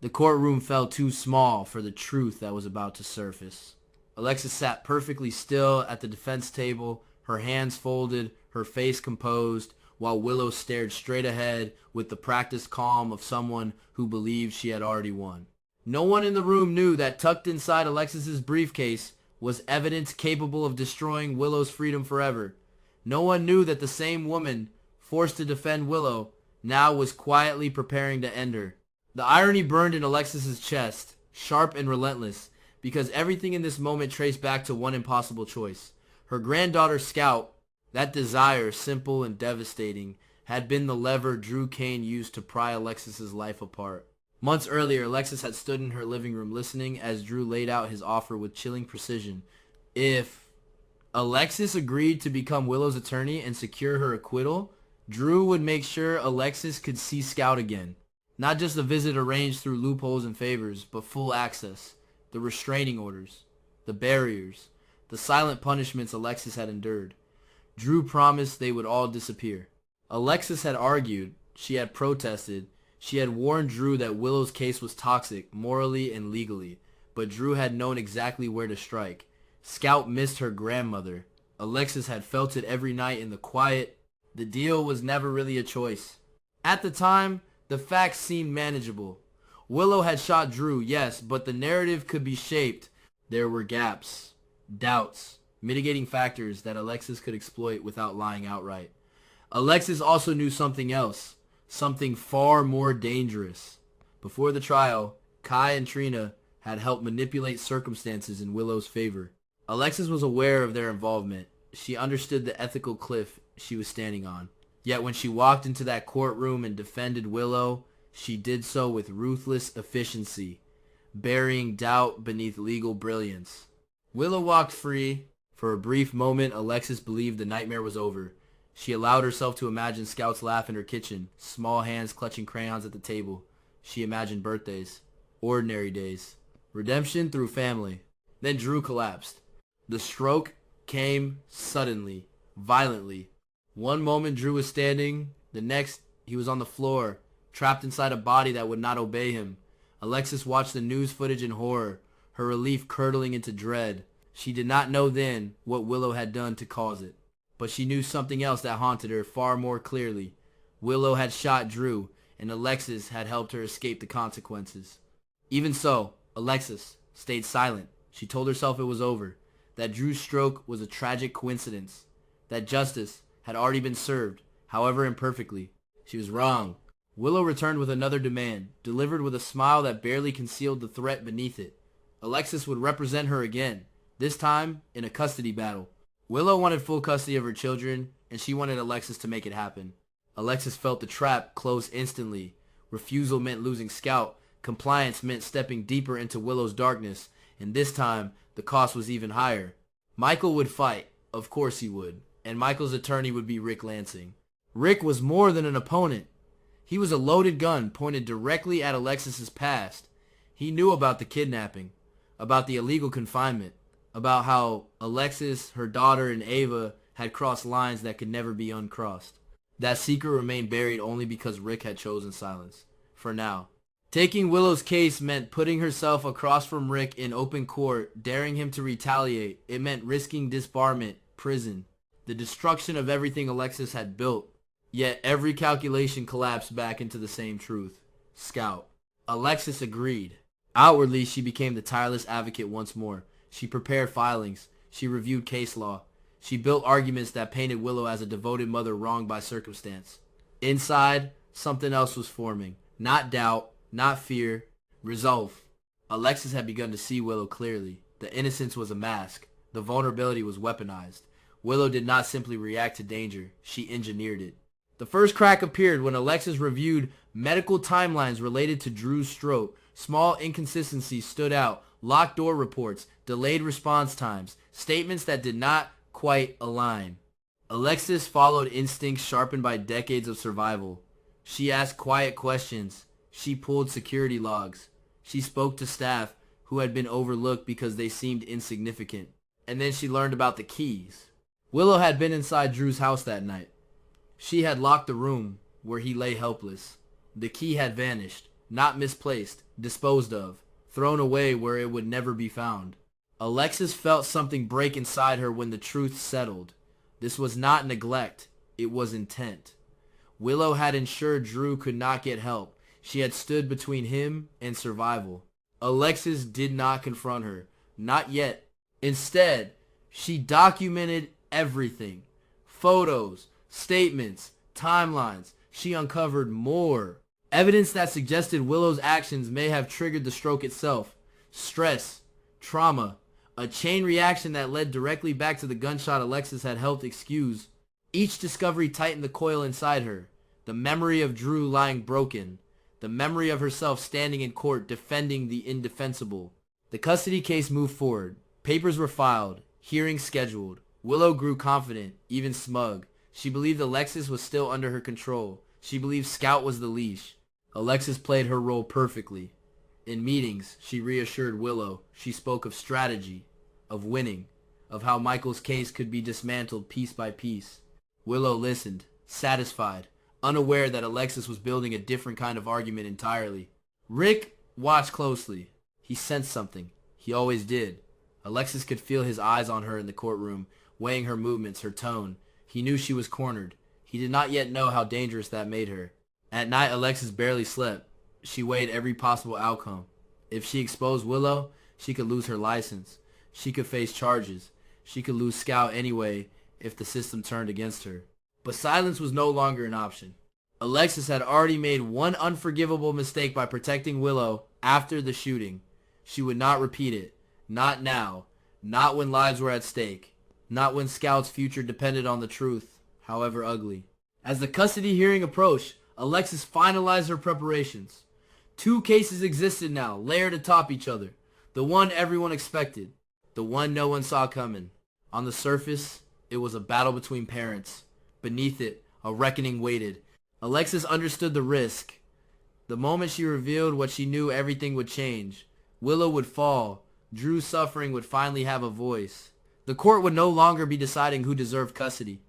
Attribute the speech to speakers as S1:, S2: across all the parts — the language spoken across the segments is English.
S1: The courtroom felt too small for the truth that was about to surface. Alexis sat perfectly still at the defense table, her hands folded, her face composed, while Willow stared straight ahead with the practiced calm of someone who believed she had already won. No one in the room knew that tucked inside Alexis's briefcase was evidence capable of destroying Willow's freedom forever. No one knew that the same woman, forced to defend Willow, now was quietly preparing to end her. The irony burned in Alexis's chest, sharp and relentless, because everything in this moment traced back to one impossible choice. Her granddaughter Scout, that desire, simple and devastating, had been the lever Drew Cain used to pry Alexis's life apart. Months earlier, Alexis had stood in her living room listening as Drew laid out his offer with chilling precision. If Alexis agreed to become Willow's attorney and secure her acquittal, Drew would make sure Alexis could see Scout again. Not just a visit arranged through loopholes and favors, but full access. The restraining orders, the barriers, the silent punishments Alexis had endured. Drew promised they would all disappear. Alexis had argued, she had protested, she had warned Drew that Willow's case was toxic, morally and legally, but Drew had known exactly where to strike. Scout missed her grandmother. Alexis had felt it every night in the quiet. The deal was never really a choice. At the time, the facts seemed manageable. Willow had shot Drew, yes, but the narrative could be shaped. There were gaps, doubts, mitigating factors that Alexis could exploit without lying outright. Alexis also knew something else, something far more dangerous. Before the trial, Kai and Trina had helped manipulate circumstances in Willow's favor. Alexis was aware of their involvement. She understood the ethical cliff she was standing on. Yet when she walked into that courtroom and defended Willow, she did so with ruthless efficiency, burying doubt beneath legal brilliance. Willow walked free. For a brief moment, Alexis believed the nightmare was over. She allowed herself to imagine Scout's laugh in her kitchen, small hands clutching crayons at the table. She imagined birthdays, ordinary days, redemption through family. Then Drew collapsed. The stroke came suddenly, violently. One moment Drew was standing, the next he was on the floor, trapped inside a body that would not obey him. Alexis watched the news footage in horror, her relief curdling into dread. She did not know then what Willow had done to cause it, but she knew something else that haunted her far more clearly. Willow had shot Drew, and Alexis had helped her escape the consequences. Even so, Alexis stayed silent. She told herself it was over, that Drew's stroke was a tragic coincidence, that justice had already been served, however imperfectly. She was wrong. Willow returned with another demand, delivered with a smile that barely concealed the threat beneath it. Alexis would represent her again, this time in a custody battle. Willow wanted full custody of her children, and she wanted Alexis to make it happen. Alexis felt the trap close instantly. Refusal meant losing Scout. Compliance meant stepping deeper into Willow's darkness, and this time, the cost was even higher. Michael would fight, of course he would, and Michael's attorney would be Rick Lansing. Rick was more than an opponent. He was a loaded gun pointed directly at Alexis's past. He knew about the kidnapping, about the illegal confinement, about how Alexis, her daughter, and Ava had crossed lines that could never be uncrossed. That secret remained buried only because Rick had chosen silence. For now. Taking Willow's case meant putting herself across from Rick in open court, daring him to retaliate. It meant risking disbarment, prison, the destruction of everything Alexis had built. Yet every calculation collapsed back into the same truth. Scout. Alexis agreed. Outwardly, she became the tireless advocate once more. She prepared filings. She reviewed case law. She built arguments that painted Willow as a devoted mother wronged by circumstance. Inside, something else was forming. Not doubt, not fear, resolve. Alexis had begun to see Willow clearly. The innocence was a mask. The vulnerability was weaponized. Willow did not simply react to danger. She engineered it. The first crack appeared when Alexis reviewed medical timelines related to Drew's stroke. Small inconsistencies stood out. Locked door reports, delayed response times, statements that did not quite align. Alexis followed instincts sharpened by decades of survival. She asked quiet questions. She pulled security logs. She spoke to staff who had been overlooked because they seemed insignificant. And then she learned about the keys. Willow had been inside Drew's house that night. She had locked the room where he lay helpless. The key had vanished. not misplaced, disposed of, thrown away where it would never be found. Alexis felt something break inside her when the truth settled. This was not neglect, it was intent. Willow had ensured Drew could not get help. She had stood between him and survival. Alexis did not confront her. Not yet. Instead, she documented everything. Photos, statements, timelines. She uncovered more. Evidence that suggested Willow's actions may have triggered the stroke itself. Stress, trauma, a chain reaction that led directly back to the gunshot Alexis had helped excuse. Each discovery tightened the coil inside her. The memory of Drew lying broken. The memory of herself standing in court defending the indefensible. The custody case moved forward. Papers were filed. Hearings scheduled. Willow grew confident, even smug. She believed Alexis was still under her control. She believed Scout was the leash. Alexis played her role perfectly. In meetings, she reassured Willow. She spoke of strategy, of winning, of how Michael's case could be dismantled piece by piece. Willow listened, satisfied, unaware that Alexis was building a different kind of argument entirely. Rick watched closely. He sensed something. He always did. Alexis could feel his eyes on her in the courtroom, weighing her movements, her tone. He knew she was cornered. He did not yet know how dangerous that made her. At night, Alexis barely slept. She weighed every possible outcome. If she exposed Willow, she could lose her license. She could face charges. She could lose Scout anyway if the system turned against her. But silence was no longer an option. Alexis had already made one unforgivable mistake by protecting Willow after the shooting. She would not repeat it. Not now. Not when lives were at stake. Not when Scout's future depended on the truth, however ugly. As the custody hearing approached, Alexis finalized her preparations. 2 cases existed now, layered atop each other. The one everyone expected. The one no one saw coming. On the surface, it was a battle between parents. Beneath it, a reckoning waited. Alexis understood the risk. The moment she revealed what she knew, everything would change. Willow would fall. Drew's suffering would finally have a voice. The court would no longer be deciding who deserved custody.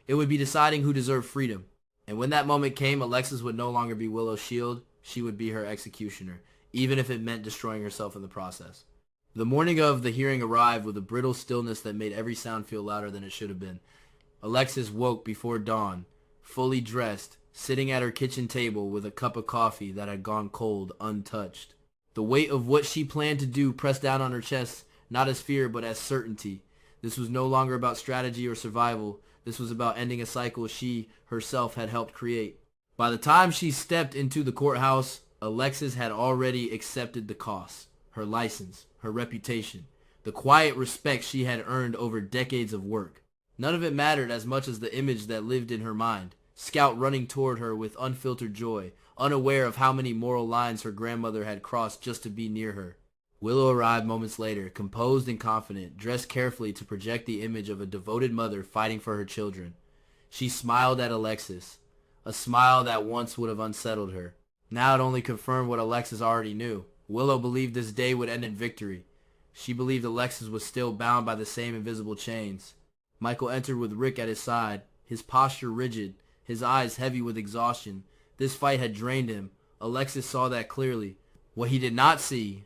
S1: It would be deciding who deserved freedom. And when that moment came, Alexis would no longer be Willow's shield. She would be her executioner, even if it meant destroying herself in the process. The morning of the hearing arrived with a brittle stillness that made every sound feel louder than it should have been. Alexis woke before dawn, fully dressed, sitting at her kitchen table with a cup of coffee that had gone cold, untouched. The weight of what she planned to do pressed down on her chest, not as fear, but as certainty. This was no longer about strategy or survival. This was about ending a cycle she herself had helped create. By the time she stepped into the courthouse, Alexis had already accepted the cost. Her license, her reputation, the quiet respect she had earned over decades of work. None of it mattered as much as the image that lived in her mind. Scout running toward her with unfiltered joy, unaware of how many moral lines her grandmother had crossed just to be near her. Willow arrived moments later, composed and confident, dressed carefully to project the image of a devoted mother fighting for her children. She smiled at Alexis, a smile that once would have unsettled her. Now it only confirmed what Alexis already knew. Willow believed this day would end in victory. She believed Alexis was still bound by the same invisible chains. Michael entered with Rick at his side, his posture rigid, his eyes heavy with exhaustion. This fight had drained him. Alexis saw that clearly. What he did not see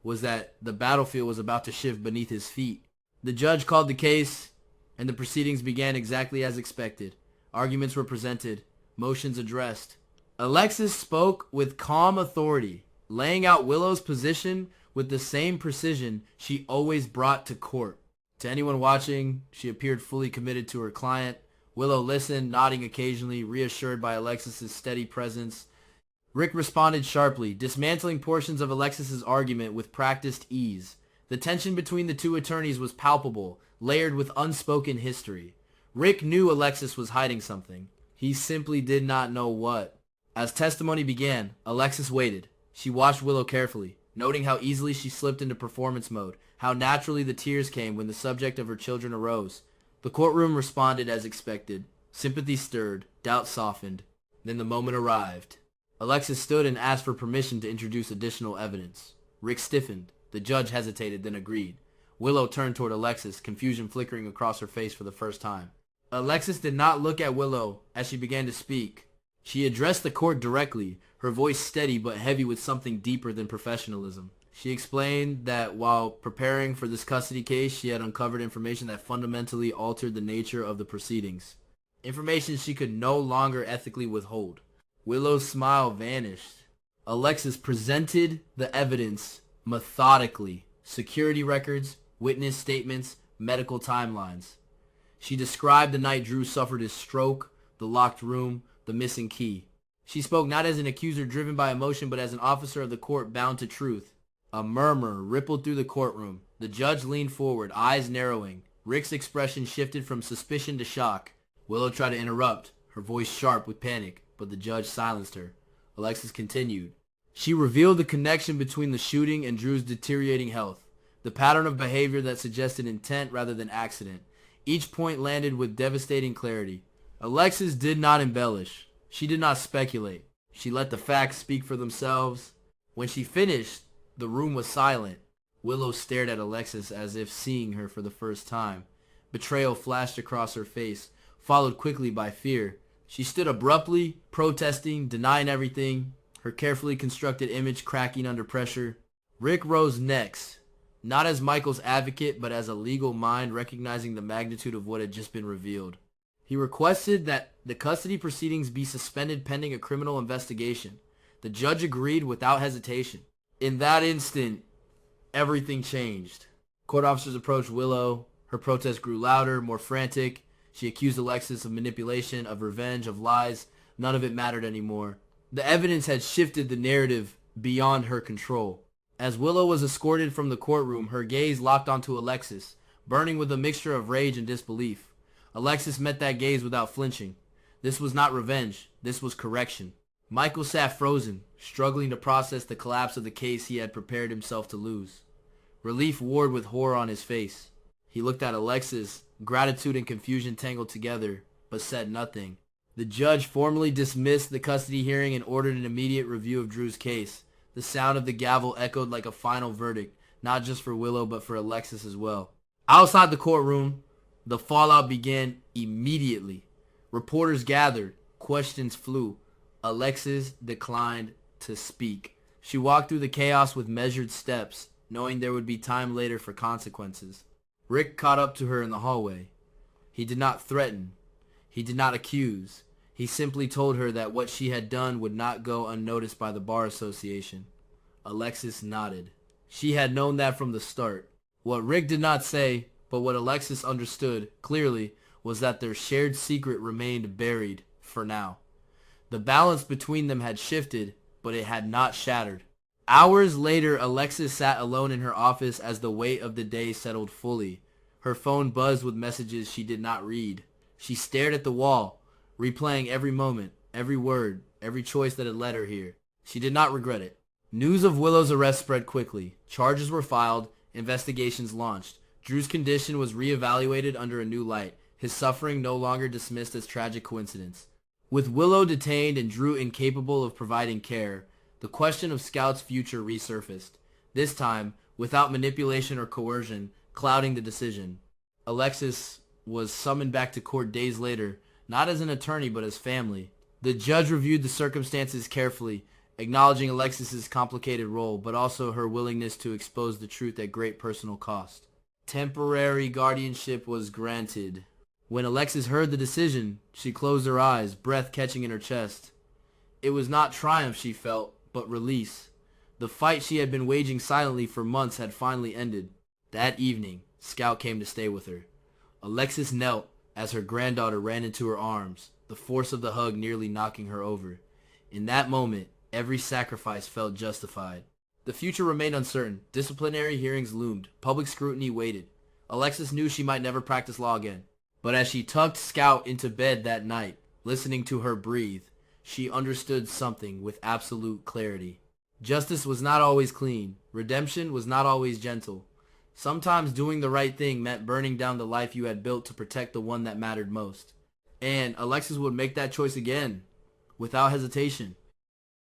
S1: was that the battlefield was about to shift beneath his feet. The judge called the case, and the proceedings began exactly as expected. Arguments were presented, motions addressed. Alexis spoke with calm authority, laying out Willow's position with the same precision she always brought to court. To anyone watching, she appeared fully committed to her client. Willow listened, nodding occasionally, reassured by Alexis's steady presence. Rick responded sharply, dismantling portions of Alexis's argument with practiced ease. The tension between the two attorneys was palpable, layered with unspoken history. Rick knew Alexis was hiding something. He simply did not know what. As testimony began, Alexis waited. She watched Willow carefully, noting how easily she slipped into performance mode, how naturally the tears came when the subject of her children arose. The courtroom responded as expected. Sympathy stirred, doubt softened. Then the moment arrived. Alexis stood and asked for permission to introduce additional evidence. Rick stiffened. The judge hesitated, then agreed. Willow turned toward Alexis, confusion flickering across her face for the first time. Alexis did not look at Willow as she began to speak. She addressed the court directly, her voice steady but heavy with something deeper than professionalism. She explained that while preparing for this custody case, she had uncovered information that fundamentally altered the nature of the proceedings. Information she could no longer ethically withhold. Willow's smile vanished. Alexis presented the evidence methodically. Security records, witness statements, medical timelines. She described the night Drew suffered his stroke, the locked room, the missing key. She spoke not as an accuser driven by emotion, but as an officer of the court bound to truth. A murmur rippled through the courtroom. The judge leaned forward, eyes narrowing. Rick's expression shifted from suspicion to shock. Willow tried to interrupt, her voice sharp with panic, but the judge silenced her. Alexis continued. She revealed the connection between the shooting and Drew's deteriorating health, the pattern of behavior that suggested intent rather than accident. Each point landed with devastating clarity. Alexis did not embellish. She did not speculate. She let the facts speak for themselves. When she finished, the room was silent. Willow stared at Alexis as if seeing her for the first time. Betrayal flashed across her face, followed quickly by fear. She stood abruptly, protesting, denying everything, her carefully constructed image cracking under pressure. Rick rose next, not as Michael's advocate, but as a legal mind recognizing the magnitude of what had just been revealed. He requested that the custody proceedings be suspended pending a criminal investigation. The judge agreed without hesitation. In that instant, everything changed. Court officers approached Willow. Her protest grew louder, more frantic. She accused Alexis of manipulation, of revenge, of lies. None of it mattered anymore. The evidence had shifted the narrative beyond her control. As Willow was escorted from the courtroom, her gaze locked onto Alexis, burning with a mixture of rage and disbelief. Alexis met that gaze without flinching. This was not revenge. This was correction. Michael sat frozen, struggling to process the collapse of the case he had prepared himself to lose. Relief warred with horror on his face. He looked at Alexis, gratitude and confusion tangled together, but said nothing. The judge formally dismissed the custody hearing and ordered an immediate review of Drew's case. The sound of the gavel echoed like a final verdict, not just for Willow but for Alexis as well. Outside the courtroom, the fallout began immediately. Reporters gathered. Questions flew. Alexis declined to speak. She walked through the chaos with measured steps, knowing there would be time later for consequences. Rick caught up to her in the hallway. He did not threaten. He did not accuse. He simply told her that what she had done would not go unnoticed by the Bar Association. Alexis nodded. She had known that from the start. What Rick did not say, but what Alexis understood clearly, was that their shared secret remained buried for now. The balance between them had shifted, but it had not shattered. Hours later, Alexis sat alone in her office as the weight of the day settled fully. Her phone buzzed with messages she did not read. She stared at the wall, replaying every moment, every word, every choice that had led her here. She did not regret it. News of Willow's arrest spread quickly. Charges were filed, investigations launched. Drew's condition was reevaluated under a new light, his suffering no longer dismissed as tragic coincidence. With Willow detained and Drew incapable of providing care, the question of Scout's future resurfaced, this time without manipulation or coercion clouding the decision. Alexis was summoned back to court days later, not as an attorney but as family. The judge reviewed the circumstances carefully, acknowledging Alexis's complicated role, but also her willingness to expose the truth at great personal cost. Temporary guardianship was granted. When Alexis heard the decision, she closed her eyes, breath catching in her chest. It was not triumph she felt, but release. The fight she had been waging silently for months had finally ended. That evening, Scout came to stay with her. Alexis knelt as her granddaughter ran into her arms, the force of the hug nearly knocking her over. In that moment, every sacrifice felt justified. The future remained uncertain. Disciplinary hearings loomed. Public scrutiny waited. Alexis knew she might never practice law again. But as she tucked Scout into bed that night, listening to her breathe, she understood something with absolute clarity. Justice was not always clean. Redemption was not always gentle. Sometimes doing the right thing meant burning down the life you had built to protect the one that mattered most. And Alexis would make that choice again, without hesitation.